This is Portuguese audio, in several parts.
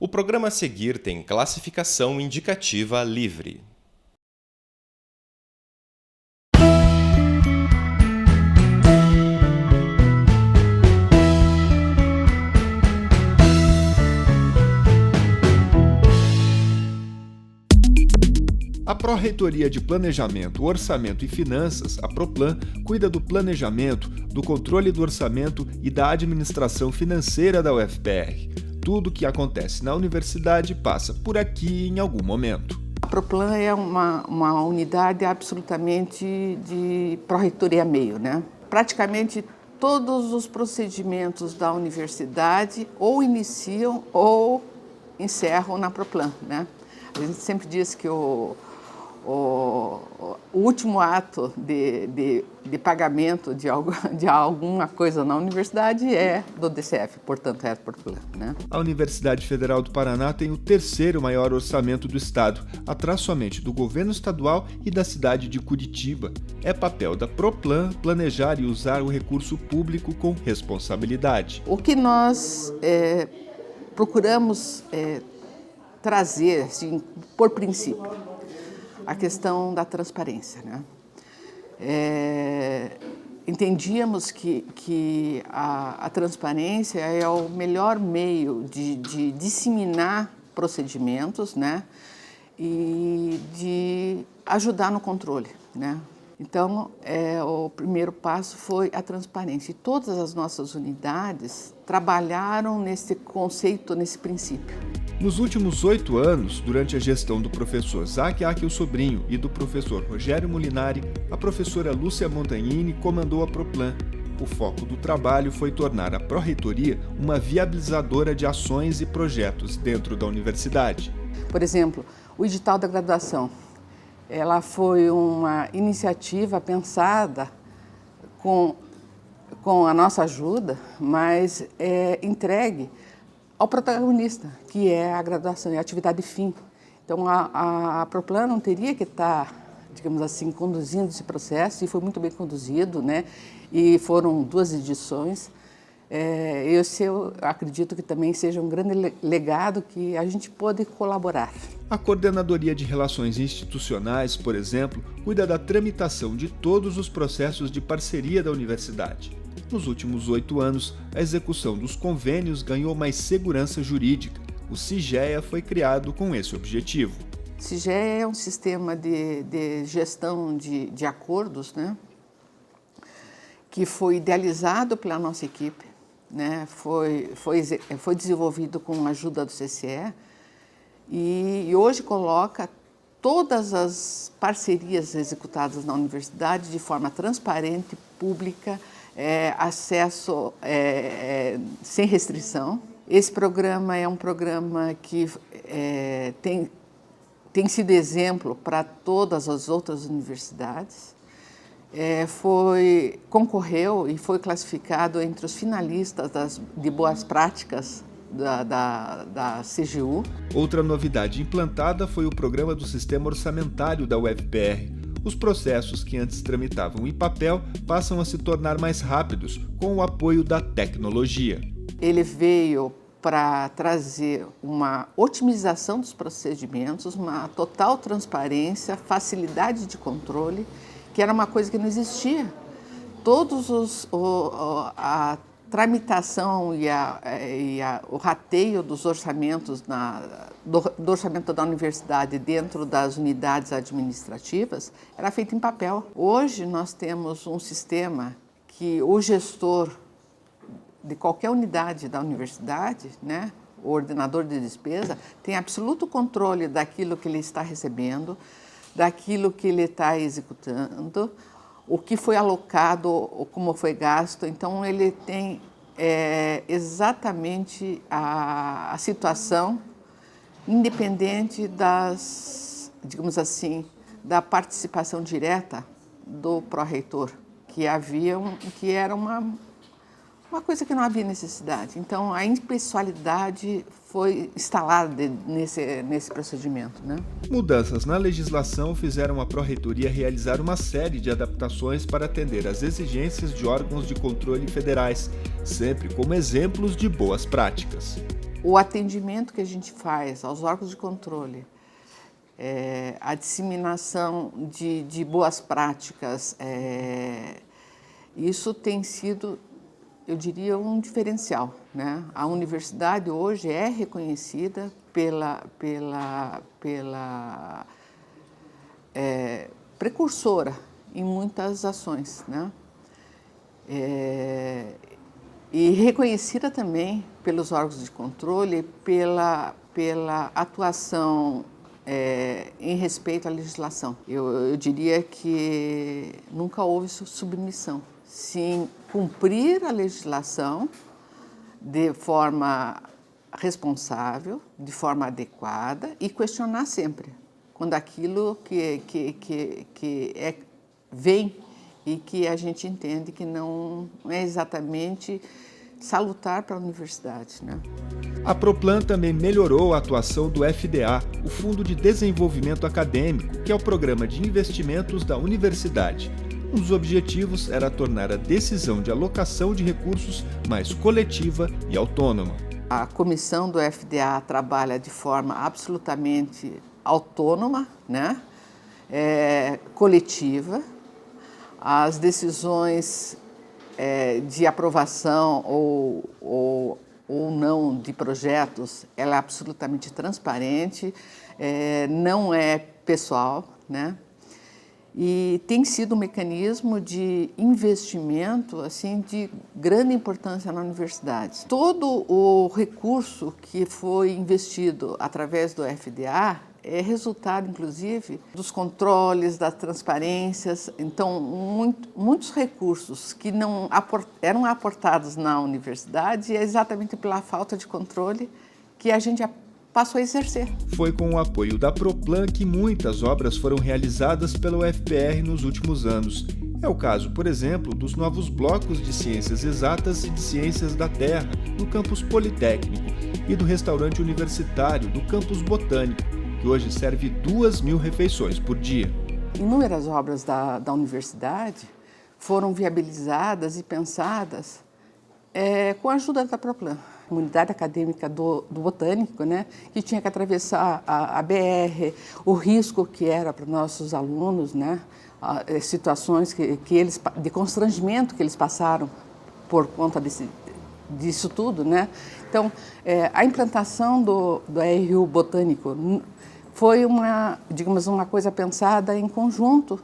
O programa a seguir tem classificação indicativa livre. A Pró-Reitoria de Planejamento, Orçamento e Finanças, a PROPLAN, cuida do planejamento, do controle do orçamento e da administração financeira da UFPR. Tudo o que acontece na universidade passa por aqui em algum momento. A PROPLAN é uma unidade absolutamente de pró-reitoria meio, né? Praticamente todos os procedimentos da universidade ou iniciam ou encerram na PROPLAN, né? A gente sempre diz que o último ato de pagamento de alguma coisa na universidade é do DCF, portanto é a PROPLAN, né? A Universidade Federal do Paraná tem o terceiro maior orçamento do estado, atrás somente do governo estadual e da cidade de Curitiba. É papel da PROPLAN planejar e usar o recurso público com responsabilidade. O que nós procuramos trazer, assim, por princípio, a questão da transparência, né? Entendíamos que a transparência é o melhor meio de disseminar procedimentos, né? E de ajudar no controle, né? Então, o primeiro passo foi a transparência. E todas as nossas unidades trabalharam nesse conceito, nesse princípio. Nos últimos 8 anos, durante a gestão do professor Zac Akel Sobrinho e do professor Rogério Molinari, a professora Lúcia Montagnini comandou a PROPLAN. O foco do trabalho foi tornar a Pró-Reitoria uma viabilizadora de ações e projetos dentro da universidade. Por exemplo, o edital da graduação. Ela foi uma iniciativa pensada com a nossa ajuda, mas entregue ao protagonista, que é a graduação e a atividade fim. Então, a PROPLAN não teria que estar, digamos assim, conduzindo esse processo, e foi muito bem conduzido, né? E foram 2 edições. Eu acredito que também seja um grande legado que a gente pode colaborar. A Coordenadoria de Relações Institucionais, por exemplo, cuida da tramitação de todos os processos de parceria da universidade. Nos últimos 8 anos, a execução dos convênios ganhou mais segurança jurídica. O SIGEA foi criado com esse objetivo. O SIGEA é um sistema de gestão de acordos, né? Que foi idealizado pela nossa equipe, né? Foi desenvolvido com a ajuda do CCE e hoje coloca todas as parcerias executadas na universidade de forma transparente, pública, acesso sem restrição. Esse programa é um programa que tem sido exemplo para todas as outras universidades. Concorreu e foi classificado entre os finalistas de boas práticas da CGU. Outra novidade implantada foi o programa do Sistema Orçamentário da UFPR. Os processos que antes tramitavam em papel passam a se tornar mais rápidos com o apoio da tecnologia. Ele veio para trazer uma otimização dos procedimentos, uma total transparência, facilidade de controle, que era uma coisa que não existia. A tramitação e o rateio dos orçamentos do orçamento da universidade dentro das unidades administrativas era feito em papel. Hoje nós temos um sistema que o gestor de qualquer unidade da universidade, né, o ordenador de despesa, tem absoluto controle daquilo que ele está recebendo, daquilo que ele está executando, o que foi alocado, como foi gasto. Então, ele tem exatamente a situação, independente digamos assim, da participação direta do pró-reitor, que era uma coisa que não havia necessidade. Então, a impessoalidade foi instalada nesse procedimento, né? Mudanças na legislação fizeram a Pró-Reitoria realizar uma série de adaptações para atender às exigências de órgãos de controle federais, sempre como exemplos de boas práticas. O atendimento que a gente faz aos órgãos de controle, a disseminação de boas práticas, isso tem sido, eu diria, um diferencial, né? A universidade hoje é reconhecida pela precursora em muitas ações, né? E reconhecida também pelos órgãos de controle pela atuação em respeito à legislação. Eu diria que nunca houve submissão. Sim, cumprir a legislação de forma responsável, de forma adequada e questionar sempre quando aquilo vem e que a gente entende que não é exatamente salutar para a universidade, né? A Proplan também melhorou a atuação do FDA, o Fundo de Desenvolvimento Acadêmico, que é o programa de investimentos da universidade. Um dos objetivos era tornar a decisão de alocação de recursos mais coletiva e autônoma. A comissão do FDA trabalha de forma absolutamente autônoma, né? Coletiva. As decisões de aprovação ou não de projetos, ela é absolutamente transparente, não é pessoal, né? E tem sido um mecanismo de investimento assim, de grande importância na universidade. Todo o recurso que foi investido através do FDA é resultado, inclusive, dos controles, das transparências. Então, muitos recursos que não eram aportados na universidade é exatamente pela falta de controle que a gente passou a exercer. Foi com o apoio da Proplan que muitas obras foram realizadas pela UFPR nos últimos anos. É o caso, por exemplo, dos novos blocos de Ciências Exatas e de Ciências da Terra, no campus Politécnico, e do restaurante universitário do campus Botânico, que hoje serve 2.000 refeições por dia. Inúmeras obras da universidade foram viabilizadas e pensadas com a ajuda da Proplan. A comunidade acadêmica do Botânico, né, que tinha que atravessar a BR, o risco que era para os nossos alunos, né, situações de constrangimento que eles passaram por conta disso tudo, né. Então, a implantação do RU Botânico foi uma coisa pensada em conjunto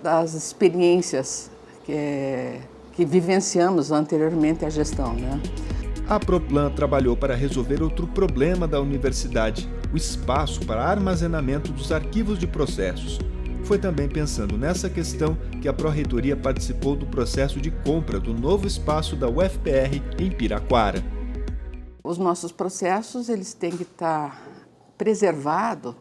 das experiências que vivenciamos anteriormente à gestão, né? A Proplan trabalhou para resolver outro problema da universidade, o espaço para armazenamento dos arquivos de processos. Foi também pensando nessa questão que a Pró-Reitoria participou do processo de compra do novo espaço da UFPR em Piraquara. Os nossos processos eles têm que estar preservados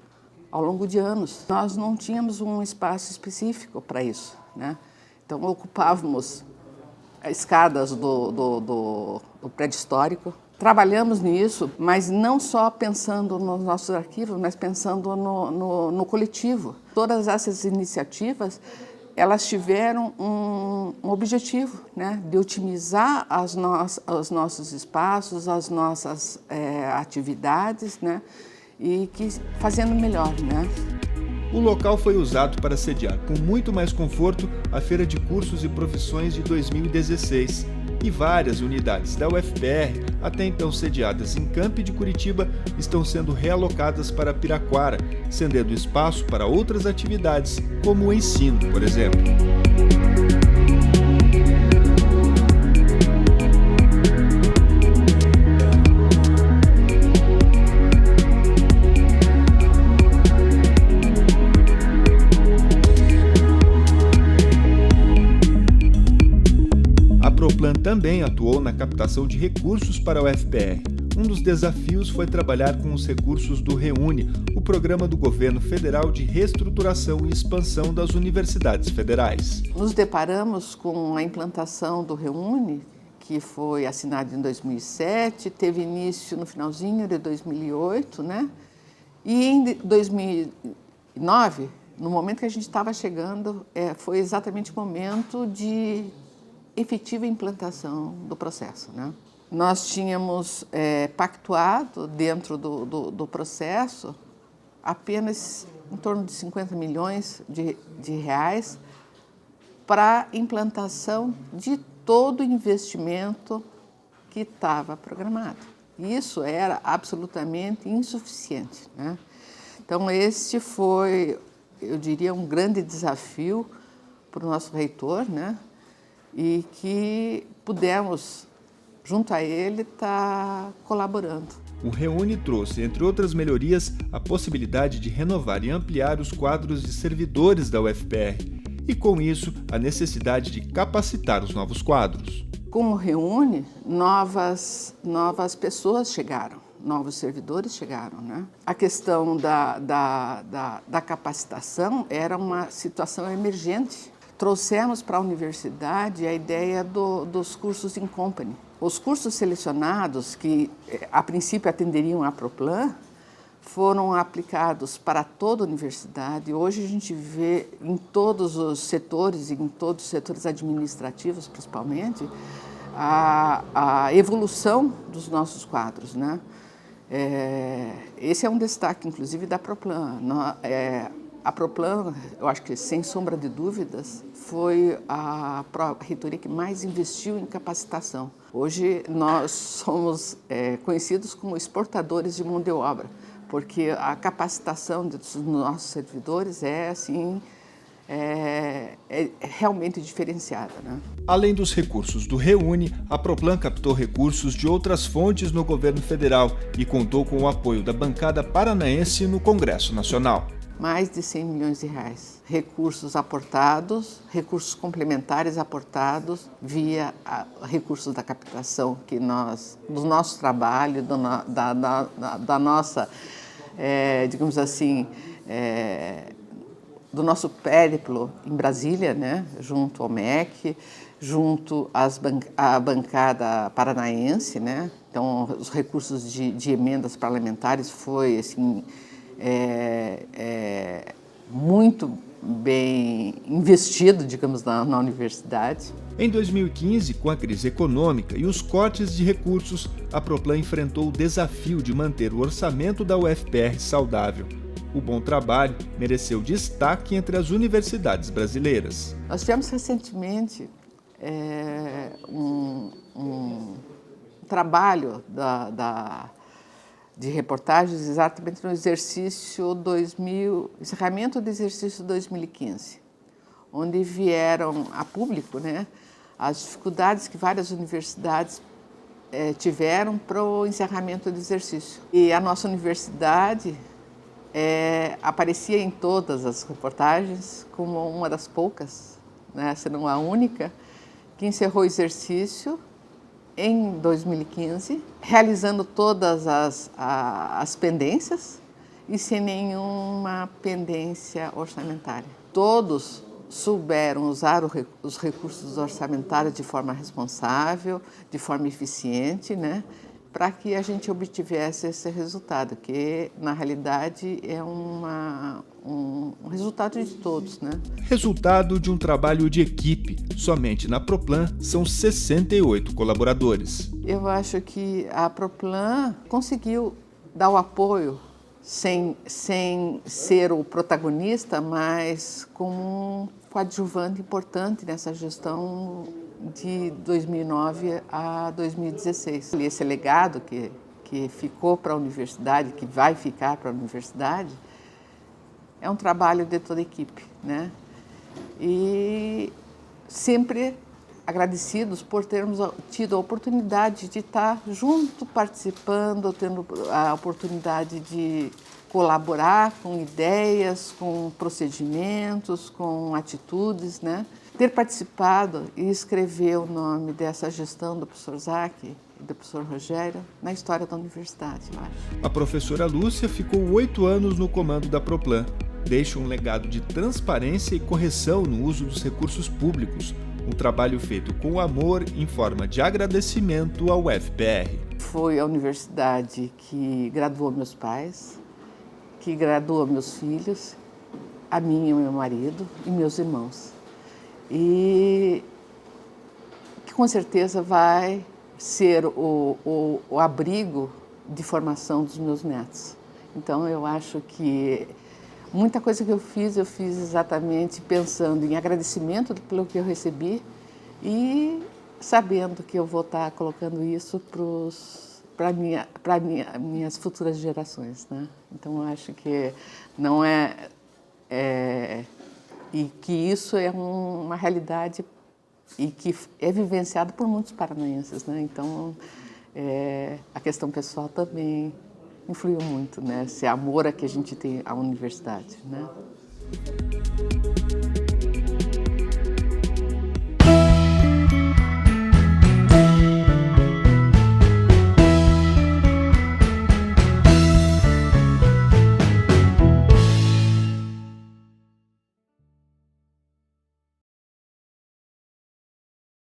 ao longo de anos. Nós não tínhamos um espaço específico para isso, né? Então ocupávamos escadas do prédio histórico. Trabalhamos nisso, mas não só pensando nos nossos arquivos, mas pensando no coletivo. Todas essas iniciativas, elas tiveram um objetivo, né, de otimizar os nossos espaços, as nossas atividades, né, e fazendo melhor, né? O local foi usado para sediar com muito mais conforto a Feira de Cursos e Profissões de 2016. E várias unidades da UFPR, até então sediadas em Campi de Curitiba, estão sendo realocadas para Piraquara, cedendo espaço para outras atividades, como o ensino, por exemplo. A Proplan também atuou na captação de recursos para a UFPR. Um dos desafios foi trabalhar com os recursos do REUNE, o programa do governo federal de reestruturação e expansão das universidades federais. Nos deparamos com a implantação do REUNE, que foi assinado em 2007, teve início no finalzinho de 2008, né? E em 2009, no momento que a gente estava chegando, foi exatamente o momento de efetiva implantação do processo, né? nós tínhamos pactuado dentro do processo apenas em torno de 50 milhões de reais para a implantação de todo o investimento que estava programado. Isso era absolutamente insuficiente, né? Então, este foi, eu diria, um grande desafio para o nosso reitor, né? E que pudemos, junto a ele, estar colaborando. O Reúne trouxe, entre outras melhorias, a possibilidade de renovar e ampliar os quadros de servidores da UFPR e, com isso, a necessidade de capacitar os novos quadros. Com o Reúne, novas pessoas chegaram, novos servidores chegaram, né? A questão da capacitação era uma situação emergente. Trouxemos para a universidade a ideia dos cursos in company. Os cursos selecionados, que a princípio atenderiam à Proplan, foram aplicados para toda a universidade. Hoje a gente vê em todos os setores, em todos os setores administrativos principalmente, a evolução dos nossos quadros, né? Esse é um destaque, inclusive, da Proplan. A Proplan, eu acho que sem sombra de dúvidas, foi a reitoria que mais investiu em capacitação. Hoje nós somos conhecidos como exportadores de mão de obra, porque a capacitação dos nossos servidores é realmente diferenciada, né? Além dos recursos do Reúne, a Proplan captou recursos de outras fontes no governo federal e contou com o apoio da bancada paranaense no Congresso Nacional. Mais de 100 milhões de reais. Recursos aportados, recursos complementares aportados via recursos da captação do nosso trabalho, da nossa, digamos assim, do nosso périplo em Brasília, né, junto ao MEC, junto à bancada paranaense, né. Então, os recursos de emendas parlamentares foi assim, muito bem investido, digamos, na universidade. Em 2015, com a crise econômica e os cortes de recursos, a Proplan enfrentou o desafio de manter o orçamento da UFPR saudável. O bom trabalho mereceu destaque entre as universidades brasileiras. Nós tivemos recentemente um trabalho de reportagens exatamente no encerramento do exercício 2015, onde vieram a público, né, as dificuldades que várias universidades tiveram para o encerramento do exercício. E a nossa universidade aparecia em todas as reportagens como uma das poucas, né, se não a única, que encerrou o exercício em 2015, realizando todas as pendências e sem nenhuma pendência orçamentária. Todos souberam usar os recursos orçamentários de forma responsável, de forma eficiente, né, para que a gente obtivesse esse resultado, que na realidade é um resultado de todos, né? Resultado de um trabalho de equipe. Somente na Proplan são 68 colaboradores. Eu acho que a Proplan conseguiu dar o apoio sem ser o protagonista, mas como um coadjuvante importante nessa gestão de 2009 a 2016. Esse legado que ficou para a universidade, que vai ficar para a universidade, é um trabalho de toda a equipe, né? E sempre agradecidos por termos tido a oportunidade de estar junto, participando, tendo a oportunidade de colaborar com ideias, com procedimentos, com atitudes, né? Ter participado e escrever o nome dessa gestão do professor Zac e do professor Rogério na história da universidade, eu acho. A professora Lúcia ficou 8 anos no comando da Proplan. Deixa um legado de transparência e correção no uso dos recursos públicos. Um trabalho feito com amor em forma de agradecimento ao UFPR. Foi a universidade que graduou meus pais, que graduou meus filhos, a mim e o meu marido e meus irmãos. E que com certeza vai ser o abrigo de formação dos meus netos. Então, eu acho que muita coisa que eu fiz exatamente pensando em agradecimento pelo que eu recebi e sabendo que eu vou estar colocando isso para minhas futuras gerações, né? Então, eu acho que não e que isso é uma realidade e que é vivenciado por muitos paranaenses, né? Então, a questão pessoal também influiu muito, né? Esse amor que a gente tem à universidade, né?